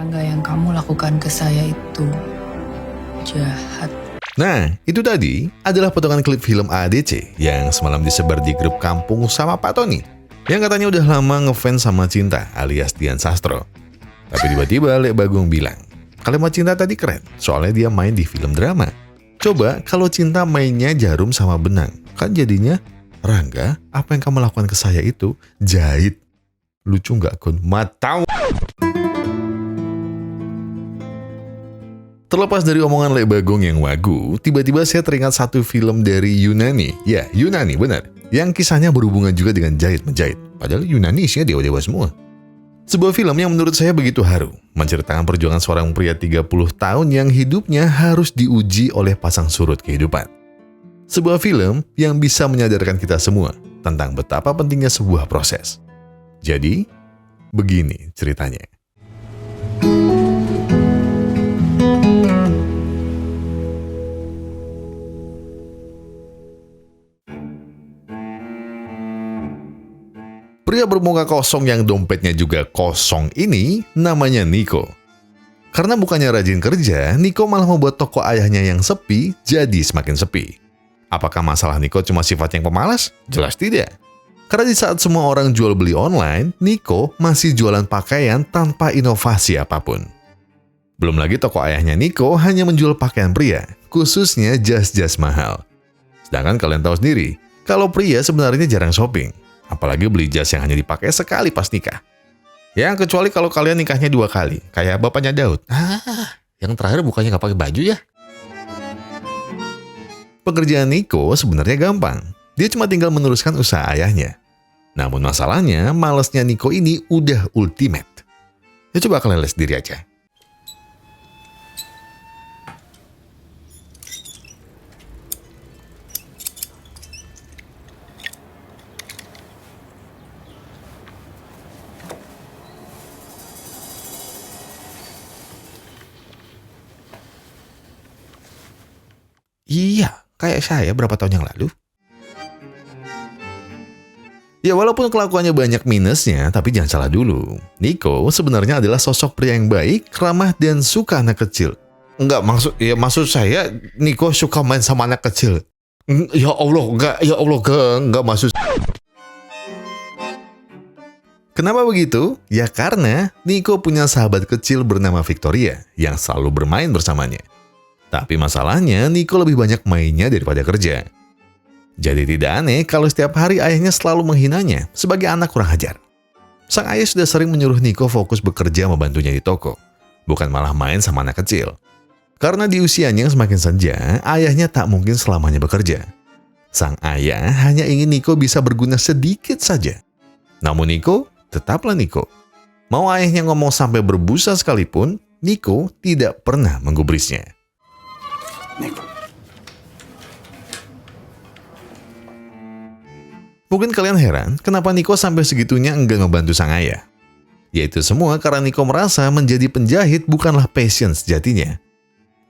Rangga, yang kamu lakukan ke saya itu jahat. Nah, itu tadi adalah potongan klip film AADC yang semalam disebar di grup kampung sama Pak Tony, yang katanya udah lama ngefans sama Cinta alias Dian Sastro. Tapi tiba-tiba Lek Bagong bilang, kalimat Cinta tadi keren, soalnya dia main di film drama. Coba kalau Cinta mainnya jarum sama benang, kan jadinya, Rangga, apa yang kamu lakukan ke saya itu jahit. Lucu nggak, Kun? Matau. Terlepas dari omongan Lek Bagong yang wagu, tiba-tiba saya teringat satu film dari Yunani. Ya, Yunani, benar. Yang kisahnya berhubungan juga dengan jahit-menjahit. Padahal Yunani isinya dewa-dewa semua. Sebuah film yang menurut saya begitu haru, menceritakan perjuangan seorang pria 30 tahun yang hidupnya harus diuji oleh pasang surut kehidupan. Sebuah film yang bisa menyadarkan kita semua tentang betapa pentingnya sebuah proses. Jadi, begini ceritanya. Pria bermuka kosong yang dompetnya juga kosong ini namanya Niko. Karena bukannya rajin kerja, Niko malah membuat toko ayahnya yang sepi jadi semakin sepi. Apakah masalah Niko cuma sifat yang pemalas? Jelas tidak. Karena di saat semua orang jual beli online, Niko masih jualan pakaian tanpa inovasi apapun. Belum lagi toko ayahnya Niko hanya menjual pakaian pria, khususnya jas-jas mahal. Sedangkan kalian tahu sendiri, kalau pria sebenarnya jarang shopping. Apalagi beli jas yang hanya dipakai sekali pas nikah. Ya, kecuali kalau kalian nikahnya 2 kali, kayak bapaknya Daud. Yang terakhir bukannya nggak pakai baju ya? Pekerjaan Niko sebenarnya gampang. Dia cuma tinggal meneruskan usaha ayahnya. Namun masalahnya, malesnya Niko ini udah ultimate. Ya coba kalian lihat sendiri aja. Iya, kayak saya berapa tahun yang lalu. Ya, walaupun kelakuannya banyak minusnya, tapi jangan salah dulu. Niko sebenarnya adalah sosok pria yang baik, ramah, dan suka anak kecil. Maksud saya Niko suka main sama anak kecil. Ya Allah, enggak maksud. Kenapa begitu? Ya karena Niko punya sahabat kecil bernama Victoria yang selalu bermain bersamanya. Tapi masalahnya, Niko lebih banyak mainnya daripada kerja. Jadi tidak aneh kalau setiap hari ayahnya selalu menghinanya sebagai anak kurang ajar. Sang ayah sudah sering menyuruh Niko fokus bekerja membantunya di toko, bukan malah main sama anak kecil. Karena di usianya yang semakin senja, ayahnya tak mungkin selamanya bekerja. Sang ayah hanya ingin Niko bisa berguna sedikit saja. Namun Niko tetaplah Niko. Mau ayahnya ngomong sampai berbusa sekalipun, Niko tidak pernah menggubrisnya. Mungkin kalian heran kenapa Niko sampai segitunya enggan membantu sang ayah. Yaitu semua karena Niko merasa menjadi penjahit bukanlah passion sejatinya.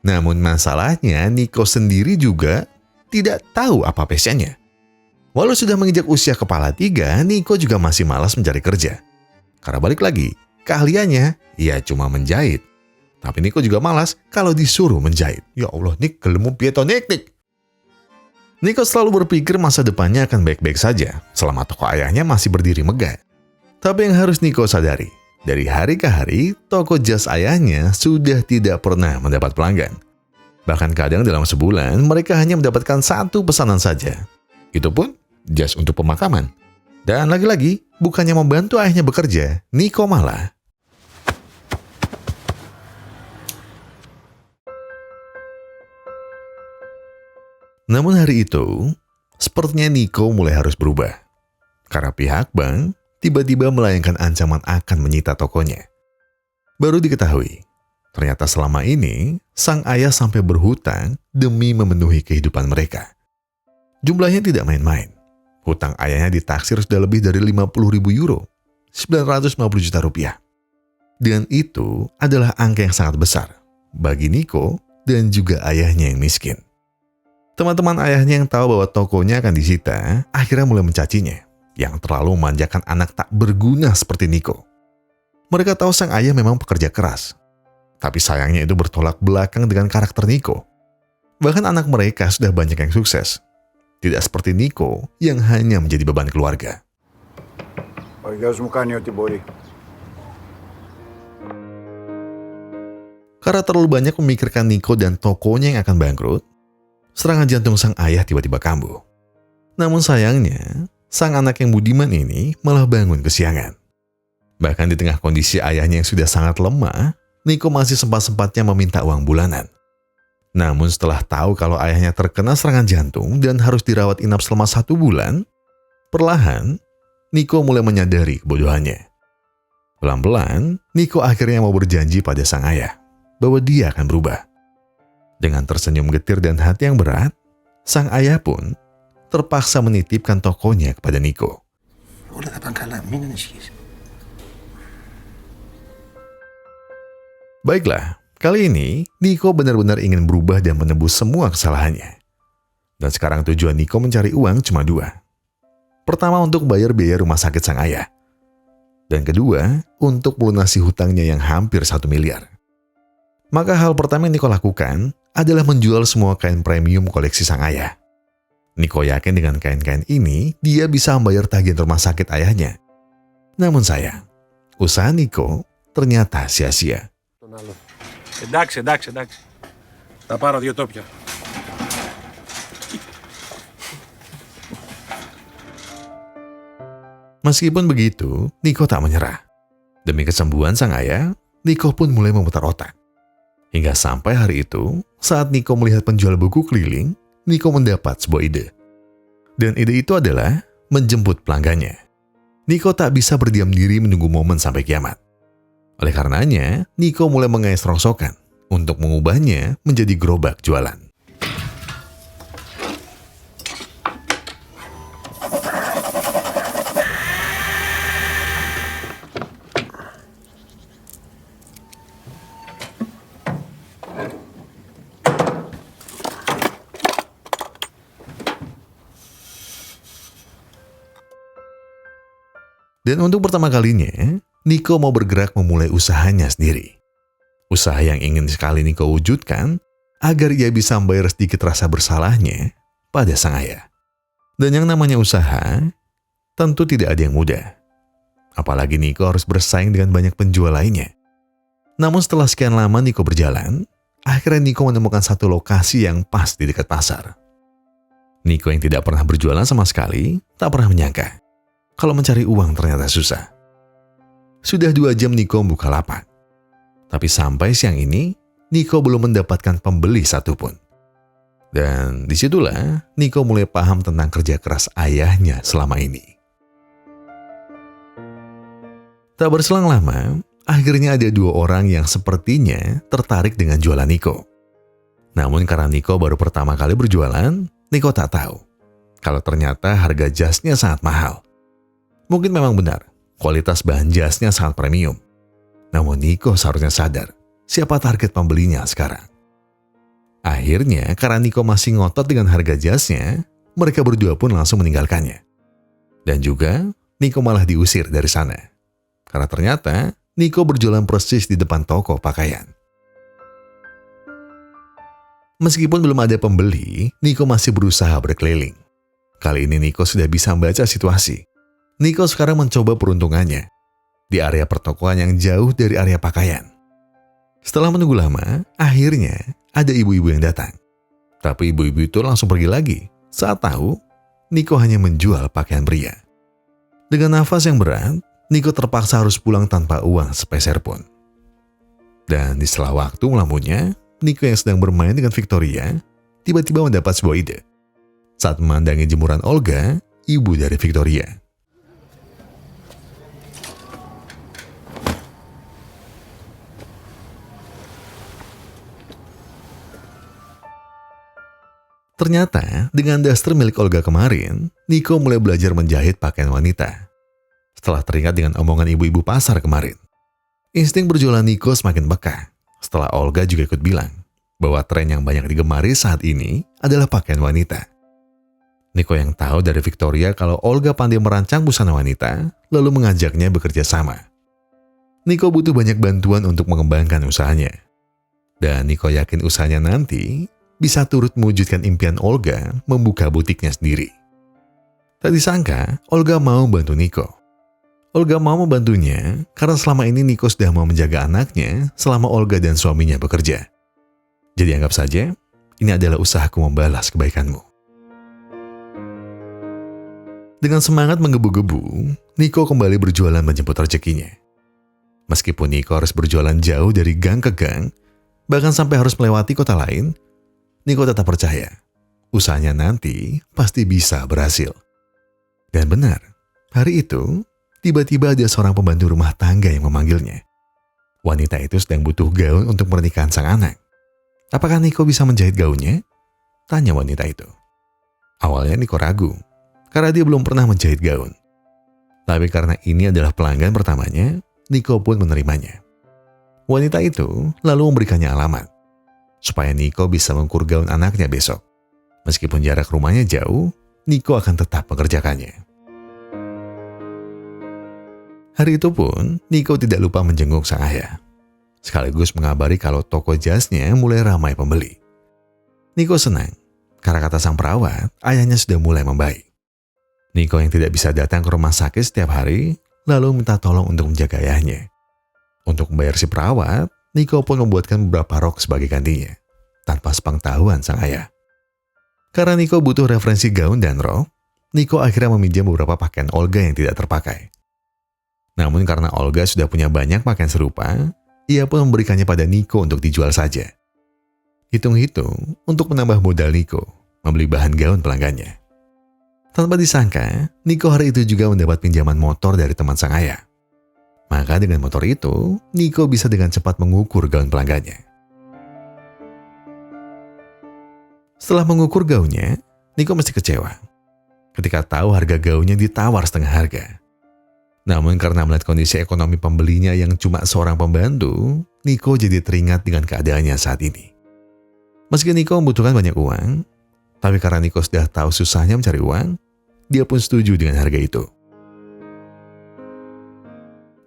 Namun masalahnya Niko sendiri juga tidak tahu apa passionnya. Walau sudah menginjak usia kepala 3, Niko juga masih malas mencari kerja. Karena balik lagi, keahliannya ya cuma menjahit. Tapi Niko juga malas kalau disuruh menjahit. Ya Allah, Nik, gelemu pieto Nik. Niko selalu berpikir masa depannya akan baik-baik saja selama toko ayahnya masih berdiri megah. Tapi yang harus Niko sadari, dari hari ke hari, toko jas ayahnya sudah tidak pernah mendapat pelanggan. Bahkan kadang dalam sebulan, mereka hanya mendapatkan 1 pesanan saja. Itu pun jas untuk pemakaman. Dan lagi-lagi, bukannya membantu ayahnya bekerja, Niko malah Namun hari itu, sepertinya Niko mulai harus berubah. Karena pihak bank tiba-tiba melayangkan ancaman akan menyita tokonya. Baru diketahui, ternyata selama ini sang ayah sampai berhutang demi memenuhi kehidupan mereka. Jumlahnya tidak main-main. Hutang ayahnya ditaksir sudah lebih dari 50.000 euro, 950 juta rupiah. Dan itu adalah angka yang sangat besar bagi Niko dan juga ayahnya yang miskin. Teman-teman ayahnya yang tahu bahwa tokonya akan disita, akhirnya mulai mencacinya, yang terlalu memanjakan anak tak berguna seperti Niko. Mereka tahu sang ayah memang pekerja keras, Tapi sayangnya itu bertolak belakang dengan karakter Niko. Bahkan anak mereka sudah banyak yang sukses. Tidak seperti Niko yang hanya menjadi beban keluarga. Ο γιος μου κάνει ό,τι μπορεί. Karena terlalu banyak memikirkan Niko dan tokonya yang akan bangkrut, serangan jantung sang ayah tiba-tiba kambuh. Namun sayangnya, sang anak yang budiman ini malah bangun kesiangan. Bahkan di tengah kondisi ayahnya yang sudah sangat lemah, Niko masih sempat-sempatnya meminta uang bulanan. Namun setelah tahu kalau ayahnya terkena serangan jantung dan harus dirawat inap selama 1 bulan, perlahan Niko mulai menyadari kebodohannya. Pelan-pelan, Niko akhirnya mau berjanji pada sang ayah bahwa dia akan berubah. Dengan tersenyum getir dan hati yang berat, sang ayah pun terpaksa menitipkan tokonya kepada Niko. Όλα θα πάνε καλά, μην ανησυχείς. Baiklah, kali ini Niko benar-benar ingin berubah dan menebus semua kesalahannya. Dan sekarang tujuan Niko mencari uang cuma 2. Pertama untuk bayar biaya rumah sakit sang ayah. Dan kedua, untuk melunasi hutangnya yang hampir 1 miliar. Maka hal pertama yang Niko lakukan adalah menjual semua kain premium koleksi sang ayah. Niko yakin dengan kain-kain ini, dia bisa membayar tagihan rumah sakit ayahnya. Namun sayang, usaha Niko ternyata sia-sia. Εντάξει. Θα πάρω 2 τόπια. Meskipun begitu, Niko tak menyerah. Demi kesembuhan sang ayah, Niko pun mulai memutar otak. Hingga sampai hari itu, saat Niko melihat penjual buku keliling, Niko mendapat sebuah ide. Dan ide itu adalah menjemput pelanggannya. Niko tak bisa berdiam diri menunggu momen sampai kiamat. Oleh karenanya, Niko mulai mengais rongsokan untuk mengubahnya menjadi gerobak jualan. Dan untuk pertama kalinya, Niko mau bergerak memulai usahanya sendiri. Usaha yang ingin sekali Niko wujudkan agar ia bisa membayar sedikit rasa bersalahnya pada sang ayah. Dan yang namanya usaha tentu tidak ada yang mudah. Apalagi Niko harus bersaing dengan banyak penjual lainnya. Namun setelah sekian lama Niko berjalan, akhirnya Niko menemukan satu lokasi yang pas di dekat pasar. Niko yang tidak pernah berjualan sama sekali, tak pernah menyangka kalau mencari uang ternyata susah. Sudah 2 jam Niko membuka lapak. Tapi sampai siang ini, Niko belum mendapatkan pembeli satupun. Dan disitulah Niko mulai paham tentang kerja keras ayahnya selama ini. Tak berselang lama, akhirnya ada 2 orang yang sepertinya tertarik dengan jualan Niko. Namun karena Niko baru pertama kali berjualan, Niko tak tahu kalau ternyata harga jasnya sangat mahal. Mungkin memang benar, kualitas bahan jasnya sangat premium. Namun Niko seharusnya sadar siapa target pembelinya sekarang. Akhirnya, karena Niko masih ngotot dengan harga jasnya, mereka berdua pun langsung meninggalkannya. Dan juga, Niko malah diusir dari sana. Karena ternyata, Niko berjualan persis di depan toko pakaian. Meskipun belum ada pembeli, Niko masih berusaha berkeliling. Kali ini Niko sudah bisa membaca situasi. Niko sekarang mencoba peruntungannya di area pertokoan yang jauh dari area pakaian. Setelah menunggu lama, akhirnya ada ibu-ibu yang datang. Tapi ibu-ibu itu langsung pergi lagi saat tahu Niko hanya menjual pakaian pria. Dengan nafas yang berat, Niko terpaksa harus pulang tanpa uang sepeser pun. Dan di sela waktu melamunnya, Niko yang sedang bermain dengan Victoria tiba-tiba mendapat sebuah ide saat memandangi jemuran Olga, ibu dari Victoria. Ternyata, dengan daster milik Olga kemarin, Niko mulai belajar menjahit pakaian wanita. Setelah teringat dengan omongan ibu-ibu pasar kemarin, insting berjualan Niko semakin peka. Setelah Olga juga ikut bilang bahwa tren yang banyak digemari saat ini adalah pakaian wanita. Niko yang tahu dari Victoria kalau Olga pandai merancang busana wanita, lalu mengajaknya bekerja sama. Niko butuh banyak bantuan untuk mengembangkan usahanya. Dan Niko yakin usahanya nanti bisa turut mewujudkan impian Olga membuka butiknya sendiri. Tak disangka, Olga mau bantu Niko. Olga mau membantunya karena selama ini Niko sudah mau menjaga anaknya selama Olga dan suaminya bekerja. Jadi anggap saja, ini adalah usahaku membalas kebaikanmu. Dengan semangat menggebu-gebu, Niko kembali berjualan menjemput rezekinya. Meskipun Niko harus berjualan jauh dari gang ke gang, bahkan sampai harus melewati kota lain, Niko tetap percaya, usahanya nanti pasti bisa berhasil. Dan benar, hari itu, tiba-tiba ada seorang pembantu rumah tangga yang memanggilnya. Wanita itu sedang butuh gaun untuk pernikahan sang anak. Apakah Niko bisa menjahit gaunnya? Tanya wanita itu. Awalnya Niko ragu, karena dia belum pernah menjahit gaun. Tapi karena ini adalah pelanggan pertamanya, Niko pun menerimanya. Wanita itu lalu memberikannya alamat, supaya Niko bisa mengukur gaun anaknya besok. Meskipun jarak rumahnya jauh, Niko akan tetap mengerjakannya. Hari itu pun, Niko tidak lupa menjenguk sang ayah, sekaligus mengabari kalau toko jasnya mulai ramai pembeli. Niko senang, karena kata sang perawat, ayahnya sudah mulai membaik. Niko yang tidak bisa datang ke rumah sakit setiap hari, lalu minta tolong untuk menjaga ayahnya. Untuk membayar si perawat, Niko pun membuatkan beberapa rok sebagai gantinya, tanpa sepengetahuan sang ayah. Karena Niko butuh referensi gaun dan rok, Niko akhirnya meminjam beberapa pakaian Olga yang tidak terpakai. Namun karena Olga sudah punya banyak pakaian serupa, ia pun memberikannya pada Niko untuk dijual saja. Hitung-hitung, untuk menambah modal Niko, membeli bahan gaun pelanggannya. Tanpa disangka, Niko hari itu juga mendapat pinjaman motor dari teman sang ayah. Maka dengan motor itu, Niko bisa dengan cepat mengukur gaun pelanggannya. Setelah mengukur gaunnya, Niko mesti kecewa ketika tahu harga gaunnya ditawar setengah harga. Namun karena melihat kondisi ekonomi pembelinya yang cuma seorang pembantu, Niko jadi teringat dengan keadaannya saat ini. Meski Niko membutuhkan banyak uang, tapi karena Niko sudah tahu susahnya mencari uang, dia pun setuju dengan harga itu.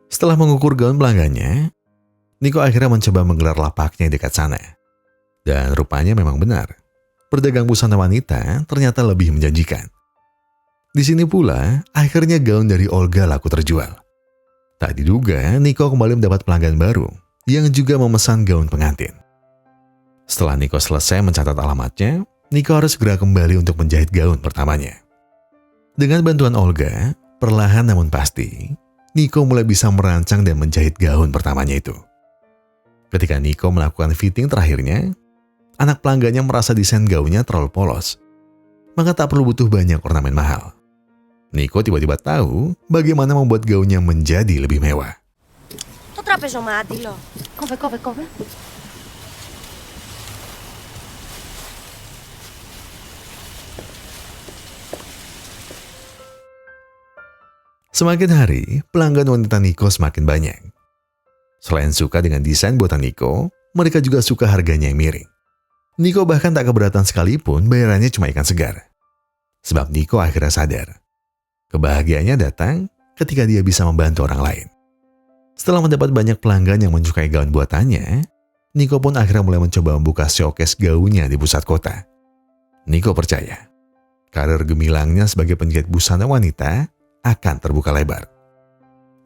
Setelah mengukur gaun pelanggannya, Niko akhirnya mencoba menggelar lapaknya di dekat sana. Dan rupanya memang benar, berdagang busana wanita ternyata lebih menjanjikan. Di sini pula, akhirnya gaun dari Olga laku terjual. Tak diduga, Niko kembali mendapat pelanggan baru yang juga memesan gaun pengantin. Setelah Niko selesai mencatat alamatnya, Niko harus segera kembali untuk menjahit gaun pertamanya. Dengan bantuan Olga, perlahan namun pasti, Niko mulai bisa merancang dan menjahit gaun pertamanya itu. Ketika Niko melakukan fitting terakhirnya, anak pelanggannya merasa desain gaunnya terlalu polos, maka tak perlu butuh banyak ornamen mahal. Niko tiba-tiba tahu bagaimana membuat gaunnya menjadi lebih mewah. Το τραπεζομάτιλο. Κόβε. Semakin hari, pelanggan wanita Niko semakin banyak. Selain suka dengan desain buatan Niko, mereka juga suka harganya yang miring. Niko bahkan tak keberatan sekalipun bayarannya cuma ikan segar. Sebab Niko akhirnya sadar, kebahagiaannya datang ketika dia bisa membantu orang lain. Setelah mendapat banyak pelanggan yang menyukai gaun buatannya, Niko pun akhirnya mulai mencoba membuka showcase gaunnya di pusat kota. Niko percaya, karir gemilangnya sebagai penjahit busana wanita akan terbuka lebar.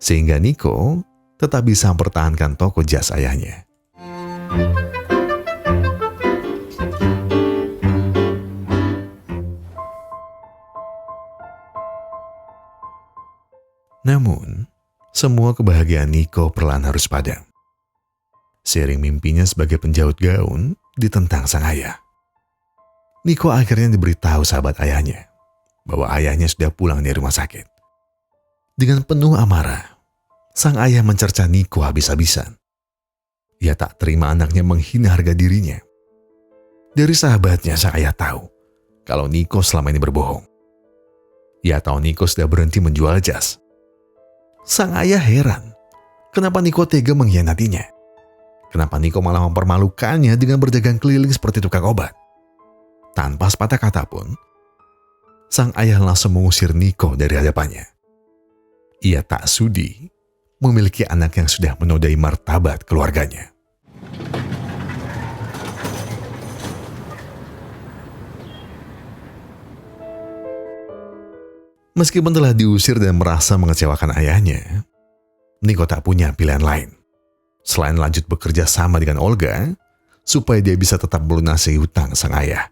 Sehingga Niko tetap bisa mempertahankan toko jas ayahnya. Namun, semua kebahagiaan Niko perlahan harus padam. Seiring mimpinya sebagai penjahit gaun ditentang sang ayah. Niko akhirnya diberitahu sahabat ayahnya bahwa ayahnya sudah pulang dari rumah sakit. Dengan penuh amarah, sang ayah mencerca Niko habis-habisan. Ia tak terima anaknya menghina harga dirinya. Dari sahabatnya, sang ayah tahu kalau Niko selama ini berbohong. Ia tahu Niko sudah berhenti menjual jas. Sang ayah heran, kenapa Niko tega mengkhianatinya? Kenapa Niko malah mempermalukannya dengan berdagang keliling seperti tukang obat? Tanpa sepatah kata pun, sang ayah langsung mengusir Niko dari hadapannya. Ia tak sudi memiliki anak yang sudah menodai martabat keluarganya. Meskipun telah diusir dan merasa mengecewakan ayahnya, Niko tak punya pilihan lain selain lanjut bekerja sama dengan Olga supaya dia bisa tetap melunasi hutang sang ayah.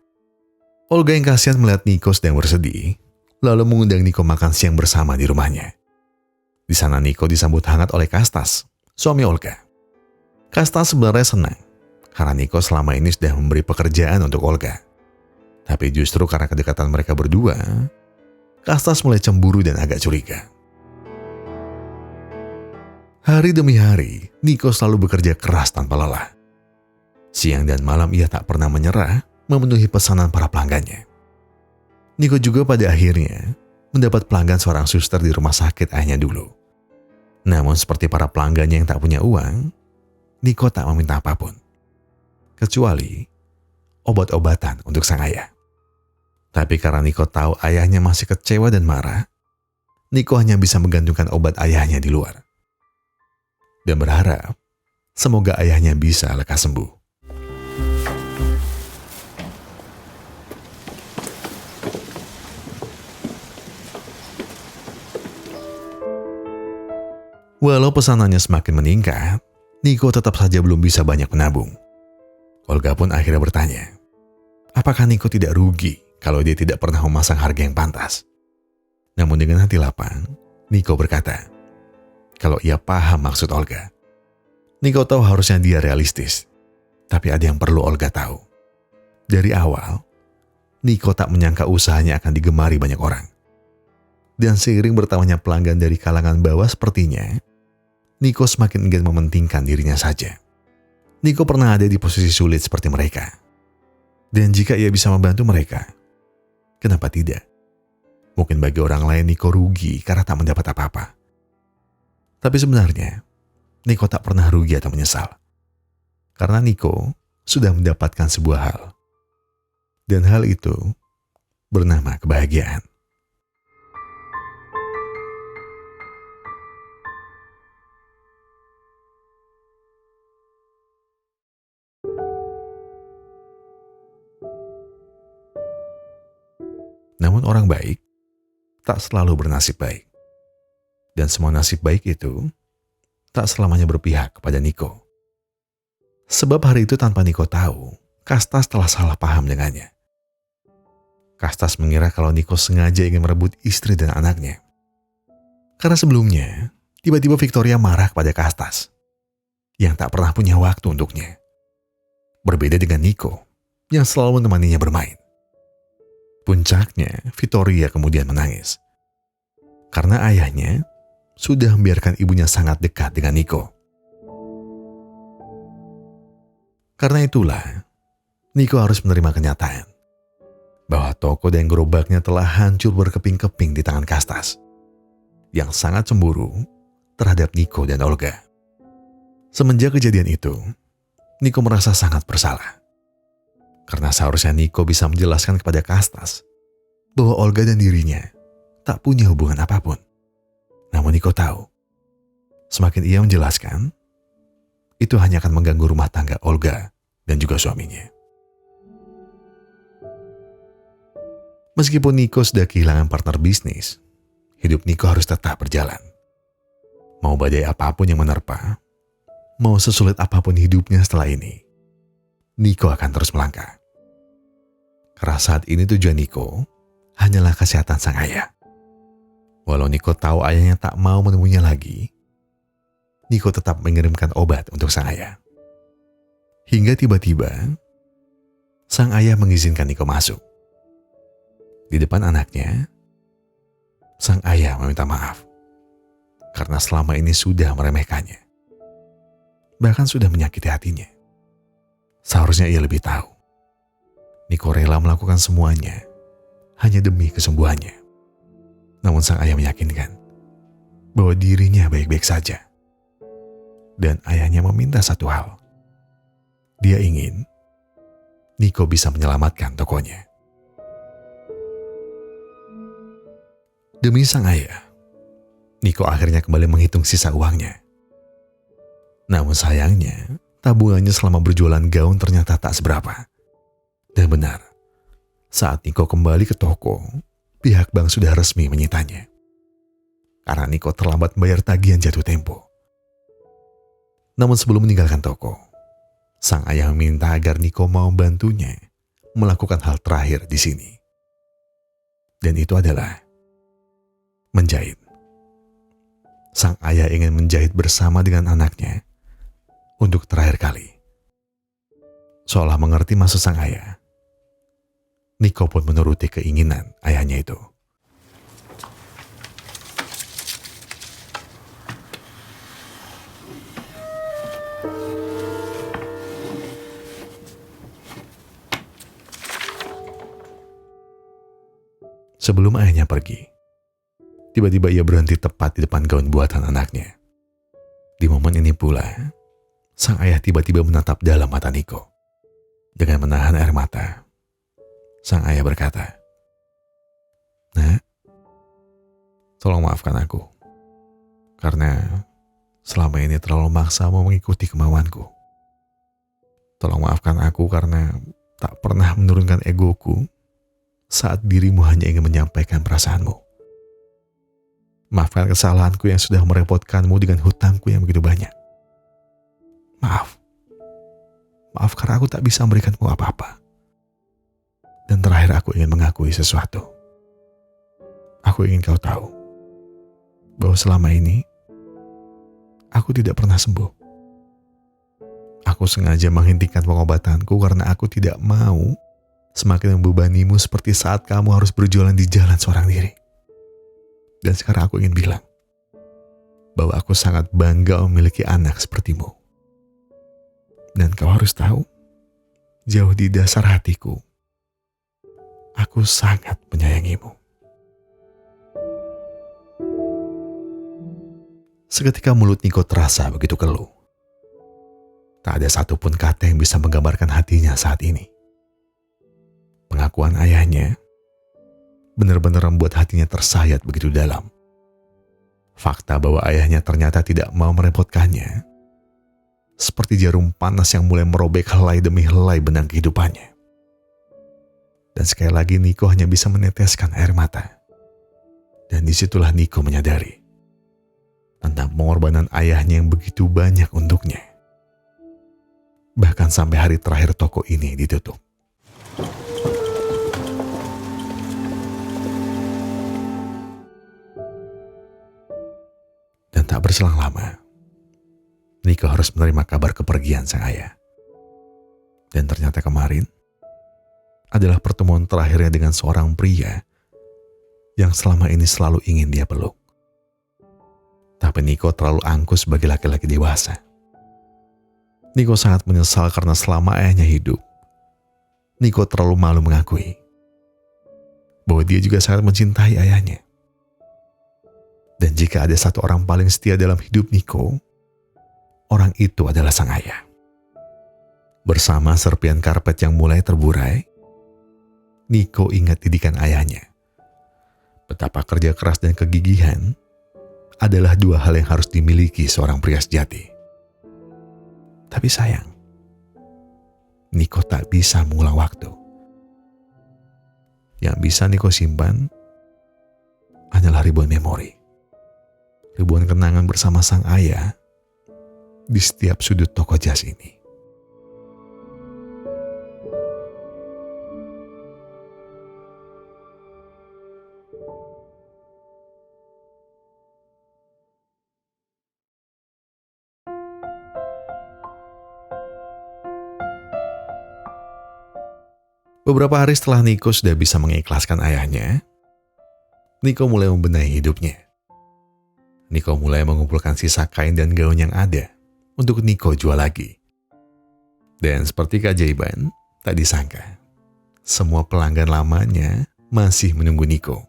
Olga yang kasihan melihat Niko sedang bersedih, lalu mengundang Niko makan siang bersama di rumahnya. Di sana Niko disambut hangat oleh Kastas, suami Olga. Kastas sebenarnya senang karena Niko selama ini sudah memberi pekerjaan untuk Olga. Tapi justru karena kedekatan mereka berdua, Kastas mulai cemburu dan agak curiga. Hari demi hari, Niko selalu bekerja keras tanpa lelah. Siang dan malam ia tak pernah menyerah memenuhi pesanan para pelanggannya. Niko juga pada akhirnya mendapat pelanggan seorang suster di rumah sakit ayahnya dulu. Namun seperti para pelanggannya yang tak punya uang, Niko tak meminta apapun, kecuali obat-obatan untuk sang ayah. Tapi karena Niko tahu ayahnya masih kecewa dan marah, Niko hanya bisa menggantungkan obat ayahnya di luar. Dan berharap semoga ayahnya bisa lekas sembuh. Walau pesanannya semakin meningkat, Niko tetap saja belum bisa banyak menabung. Olga pun akhirnya bertanya, apakah Niko tidak rugi kalau dia tidak pernah memasang harga yang pantas? Namun dengan hati lapang, Niko berkata, kalau ia paham maksud Olga. Niko tahu harusnya dia realistis, tapi ada yang perlu Olga tahu. Dari awal, Niko tak menyangka usahanya akan digemari banyak orang. Dan seiring bertambahnya pelanggan dari kalangan bawah sepertinya, Niko semakin ingin mementingkan dirinya saja. Niko pernah ada di posisi sulit seperti mereka. Dan jika ia bisa membantu mereka, kenapa tidak? Mungkin bagi orang lain Niko rugi karena tak mendapat apa-apa. Tapi sebenarnya, Niko tak pernah rugi atau menyesal. Karena Niko sudah mendapatkan sebuah hal. Dan hal itu bernama kebahagiaan. Namun orang baik tak selalu bernasib baik. Dan semua nasib baik itu tak selamanya berpihak kepada Niko. Sebab hari itu tanpa Niko tahu, Kastas telah salah paham dengannya. Kastas mengira kalau Niko sengaja ingin merebut istri dan anaknya. Karena sebelumnya, tiba-tiba Victoria marah kepada Kastas yang tak pernah punya waktu untuknya. Berbeda dengan Niko yang selalu menemaninya bermain. Puncaknya, Victoria kemudian menangis. Karena ayahnya sudah membiarkan ibunya sangat dekat dengan Niko. Karena itulah, Niko harus menerima kenyataan bahwa toko dan gerobaknya telah hancur berkeping-keping di tangan Kastas yang sangat cemburu terhadap Niko dan Olga. Semenjak kejadian itu, Niko merasa sangat bersalah. Karena seharusnya Niko bisa menjelaskan kepada Kastas bahwa Olga dan dirinya tak punya hubungan apapun. Namun Niko tahu, semakin ia menjelaskan, itu hanya akan mengganggu rumah tangga Olga dan juga suaminya. Meskipun Niko sudah kehilangan partner bisnis, hidup Niko harus tetap berjalan. Mau badai apapun yang menerpa, mau sesulit apapun hidupnya setelah ini, Niko akan terus melangkah. Karena saat ini tujuan Niko hanyalah kesehatan sang ayah. Walau Niko tahu ayahnya tak mau menemuinya lagi, Niko tetap mengirimkan obat untuk sang ayah. Hingga tiba-tiba, sang ayah mengizinkan Niko masuk. Di depan anaknya, sang ayah meminta maaf karena selama ini sudah meremehkannya. Bahkan sudah menyakiti hatinya. Seharusnya ia lebih tahu. Niko rela melakukan semuanya hanya demi kesembuhannya. Namun sang ayah meyakinkan bahwa dirinya baik-baik saja. Dan ayahnya meminta satu hal. Dia ingin Niko bisa menyelamatkan tokonya. Demi sang ayah, Niko akhirnya kembali menghitung sisa uangnya. Namun sayangnya, tabungannya selama berjualan gaun ternyata tak seberapa. Dan benar, saat Niko kembali ke toko, pihak bank sudah resmi menyitanya. Karena Niko terlambat membayar tagihan jatuh tempo. Namun sebelum meninggalkan toko, sang ayah meminta agar Niko mau membantunya melakukan hal terakhir di sini. Dan itu adalah menjahit. Sang ayah ingin menjahit bersama dengan anaknya untuk terakhir kali. Seolah mengerti maksud sang ayah, Niko pun menuruti keinginan ayahnya itu. Sebelum ayahnya pergi, tiba-tiba ia berhenti tepat di depan gaun buatan anaknya. Di momen ini pula, sang ayah tiba-tiba menatap dalam mata Niko. Dengan menahan air mata, sang ayah berkata, "Nak, tolong maafkan aku. Karena selama ini terlalu maksa mau mengikuti kemauanku. Tolong maafkan aku karena tak pernah menurunkan egoku saat dirimu hanya ingin menyampaikan perasaanmu. Maafkan kesalahanku yang sudah merepotkanmu dengan hutangku yang begitu banyak. Maaf karena aku tak bisa memberikanmu apa-apa. Dan terakhir aku ingin mengakui sesuatu. Aku ingin kau tahu bahwa selama ini aku tidak pernah sembuh. Aku sengaja menghentikan pengobatanku karena aku tidak mau semakin membebanimu seperti saat kamu harus berjualan di jalan seorang diri. Dan sekarang aku ingin bilang bahwa aku sangat bangga memiliki anak sepertimu. Dan kau harus tahu, jauh di dasar hatiku, aku sangat menyayangimu." Seketika mulut Niko terasa begitu keluh. Tak ada satupun kata yang bisa menggambarkan hatinya saat ini. Pengakuan ayahnya benar-benar membuat hatinya tersayat begitu dalam. Fakta bahwa ayahnya ternyata tidak mau merepotkannya, seperti jarum panas yang mulai merobek helai demi helai benang kehidupannya. Dan sekali lagi Niko hanya bisa meneteskan air mata. Dan disitulah Niko menyadari tentang pengorbanan ayahnya yang begitu banyak untuknya. Bahkan sampai hari terakhir toko ini ditutup. Dan tak berselang lama, Niko harus menerima kabar kepergian sang ayah. Dan ternyata kemarin adalah pertemuan terakhirnya dengan seorang pria yang selama ini selalu ingin dia peluk. Tapi Niko terlalu angkuh sebagai laki-laki dewasa. Niko sangat menyesal karena selama ayahnya hidup, Niko terlalu malu mengakui bahwa dia juga sangat mencintai ayahnya. Dan jika ada satu orang paling setia dalam hidup Niko, orang itu adalah sang ayah. Bersama serpian karpet yang mulai terburai, Niko ingat didikan ayahnya. Betapa kerja keras dan kegigihan adalah dua hal yang harus dimiliki seorang pria sejati. Tapi sayang, Niko tak bisa mengulang waktu. Yang bisa Niko simpan hanyalah ribuan memori, ribuan kenangan bersama sang ayah di setiap sudut toko jas ini. Beberapa hari setelah Niko sudah bisa mengikhlaskan ayahnya, Niko mulai membenahi hidupnya. Niko mulai mengumpulkan sisa kain dan gaun yang ada untuk Niko jual lagi. Dan seperti keajaiban, tak disangka, semua pelanggan lamanya masih menunggu Niko.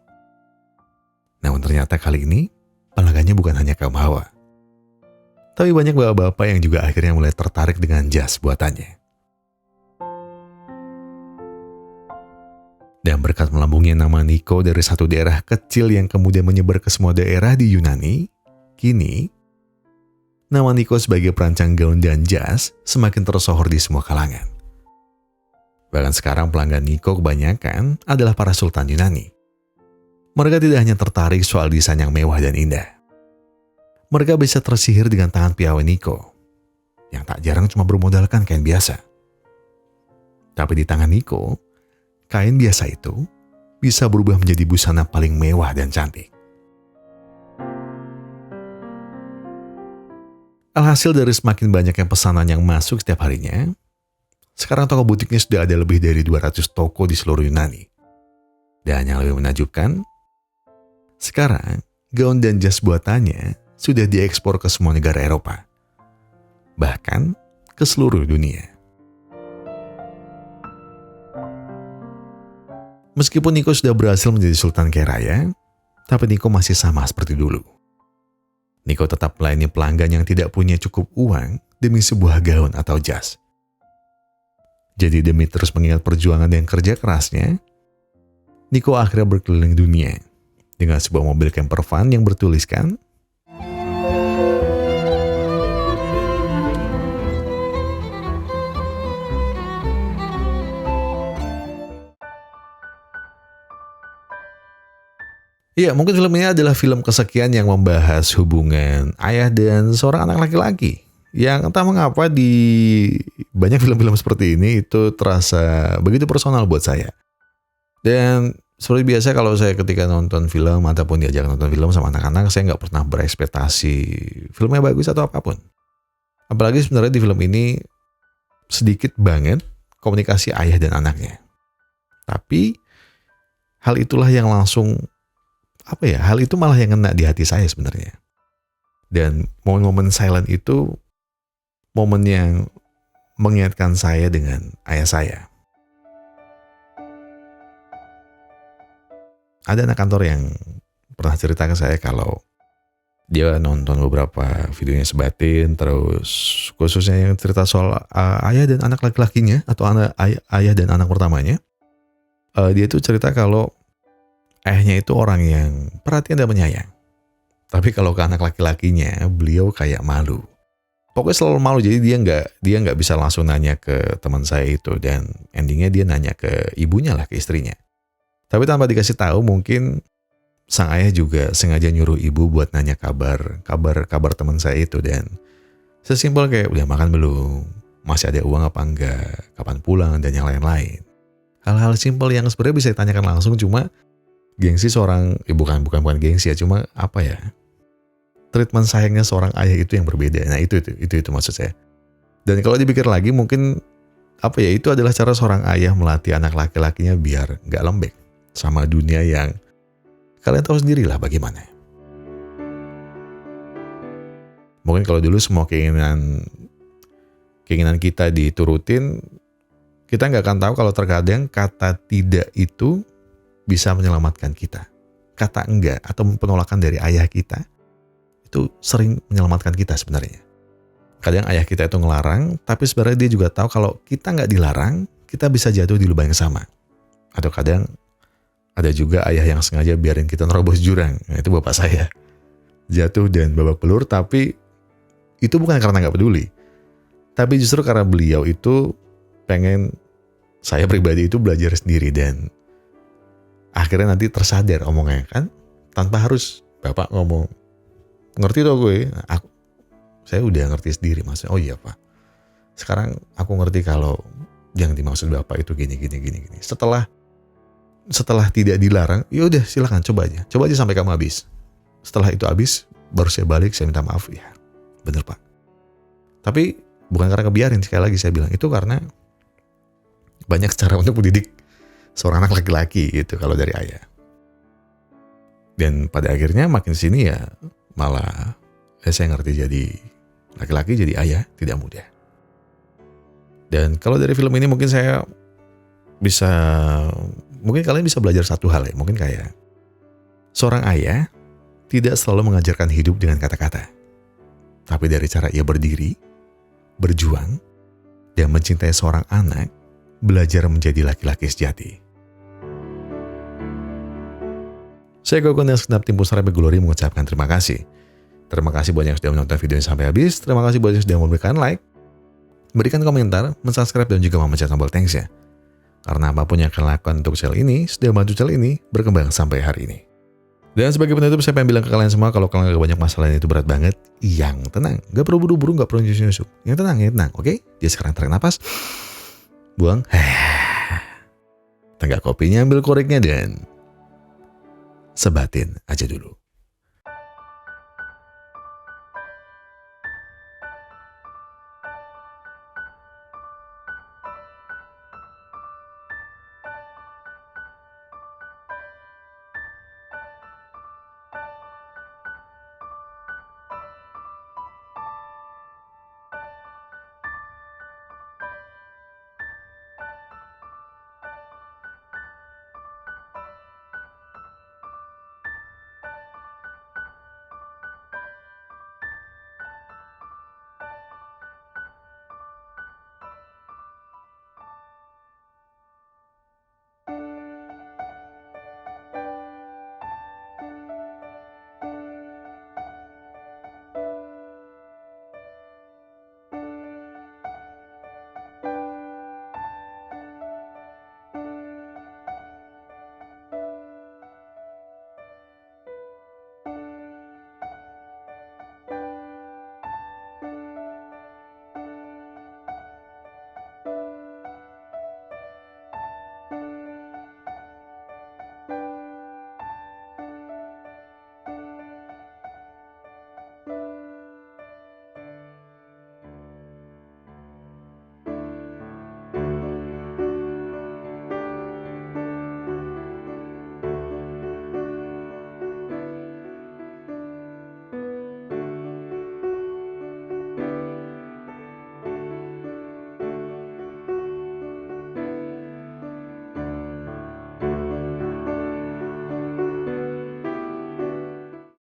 Namun ternyata kali ini, pelanggannya bukan hanya kaum hawa. Tapi banyak bapak-bapak yang juga akhirnya mulai tertarik dengan jas buatannya. Dan berkat melambungnya nama Niko dari satu daerah kecil yang kemudian menyebar ke semua daerah di Yunani, kini nama Niko sebagai perancang gaun dan jas semakin tersohor di semua kalangan. Bahkan sekarang pelanggan Niko kebanyakan adalah para sultan Yunani. Mereka tidak hanya tertarik soal desain yang mewah dan indah. Mereka bisa tersihir dengan tangan piawai Niko, yang tak jarang cuma bermodalkan kain biasa. Tapi di tangan Niko, kain biasa itu bisa berubah menjadi busana paling mewah dan cantik. Alhasil dari semakin banyak yang pesanan yang masuk setiap harinya, sekarang toko butiknya sudah ada lebih dari 200 toko di seluruh Yunani. Dan yang lebih menakjubkan, sekarang gaun dan jas buatannya sudah diekspor ke semua negara Eropa, bahkan ke seluruh dunia. Meskipun Niko sudah berhasil menjadi Sultan Kaya Raya, tapi Niko masih sama seperti dulu. Niko tetap melayani pelanggan yang tidak punya cukup uang demi sebuah gaun atau jas. Jadi demi terus mengingat perjuangan dan kerja kerasnya, Niko akhirnya berkeliling dunia dengan sebuah mobil camper van yang bertuliskan, ya, mungkin film ini adalah film kesekian yang membahas hubungan ayah dan seorang anak laki-laki. Yang entah mengapa di banyak film-film seperti ini itu terasa begitu personal buat saya. Dan seperti biasa kalau saya ketika nonton film ataupun diajak nonton film sama anak-anak, saya nggak pernah berekspektasi filmnya bagus atau apapun. Apalagi sebenarnya di film ini sedikit banget komunikasi ayah dan anaknya. Tapi hal itulah yang langsung hal itu malah yang ngena di hati saya sebenarnya. Dan momen-momen silent itu momen yang mengingatkan saya dengan ayah saya. Ada anak kantor yang pernah cerita ke saya kalau dia nonton beberapa videonya Sebatin, terus khususnya yang cerita soal ayah dan anak laki-lakinya atau ayah dan anak pertamanya. Dia tuh cerita kalau ayahnya itu orang yang perhatian dan menyayang. Tapi kalau ke anak laki-lakinya, beliau kayak malu. Pokoknya selalu malu, jadi dia nggak bisa langsung nanya ke teman saya itu, dan endingnya dia nanya ke ibunya lah, ke istrinya. Tapi tanpa dikasih tahu, mungkin sang ayah juga sengaja nyuruh ibu buat nanya kabar teman saya itu, dan sesimpel kayak udah makan belum, masih ada uang apa enggak, kapan pulang, dan yang lain-lain. Hal-hal simpel yang sebenarnya bisa ditanyakan langsung, cuma gengsi seorang, bukan gengsi ya, cuma treatment sayangnya seorang ayah itu yang berbeda. Nah itu maksud saya. Dan kalau dipikir lagi mungkin itu adalah cara seorang ayah melatih anak laki-lakinya biar nggak lembek sama dunia yang kalian tahu sendirilah bagaimana. Mungkin kalau dulu semua keinginan kita diturutin, kita nggak akan tahu kalau terkadang kata tidak itu bisa menyelamatkan kita. Kata enggak atau penolakan dari ayah kita itu sering menyelamatkan kita sebenarnya. Kadang ayah kita itu ngelarang, tapi sebenarnya dia juga tahu kalau kita nggak dilarang, kita bisa jatuh di lubang yang sama. Atau kadang ada juga ayah yang sengaja biarin kita nerobos jurang. Nah, itu bapak saya. Jatuh dan babak belur, tapi itu bukan karena nggak peduli. Tapi justru karena beliau itu pengen saya pribadi itu belajar sendiri, dan akhirnya nanti tersadar omongannya kan, tanpa harus bapak ngomong, ngerti toh gue, saya udah ngerti sendiri maksudnya. Oh iya pak, sekarang aku ngerti kalau yang dimaksud bapak itu gini. Setelah tidak dilarang, ya udah silakan coba aja sampai kamu habis. Setelah itu habis, baru saya balik, saya minta maaf. Ya bener pak. Tapi bukan karena kebiarin, sekali lagi saya bilang itu karena banyak cara untuk mendidik seorang anak laki-laki gitu kalau dari ayah. Dan pada akhirnya makin sini ya malah saya ngerti jadi laki-laki jadi ayah tidak mudah. Dan kalau dari film ini mungkin kalian bisa belajar satu hal ya. Mungkin kayak seorang ayah tidak selalu mengajarkan hidup dengan kata-kata, tapi dari cara ia berdiri, berjuang, dan mencintai seorang anak, belajar menjadi laki-laki sejati. Saya Gogon dan segenap tim Pusara Glory mengucapkan terima kasih. Terima kasih buat yang sudah menonton video ini sampai habis. Terima kasih buat yang sudah memberikan like, berikan komentar, mensubscribe, dan juga memencet tombol thanks ya. Karena apapun yang kalian lakukan untuk channel ini, sudah membantu channel ini berkembang sampai hari ini. Dan sebagai penutup saya pengen bilang ke kalian semua, kalau kalian gak banyak masalah itu berat banget, yang tenang. Gak perlu buru-buru, gak perlu nyusuk. Yang tenang, oke? Dia sekarang tarik napas, buang. Tenggak kopinya, ambil koreknya dan sebatin aja dulu.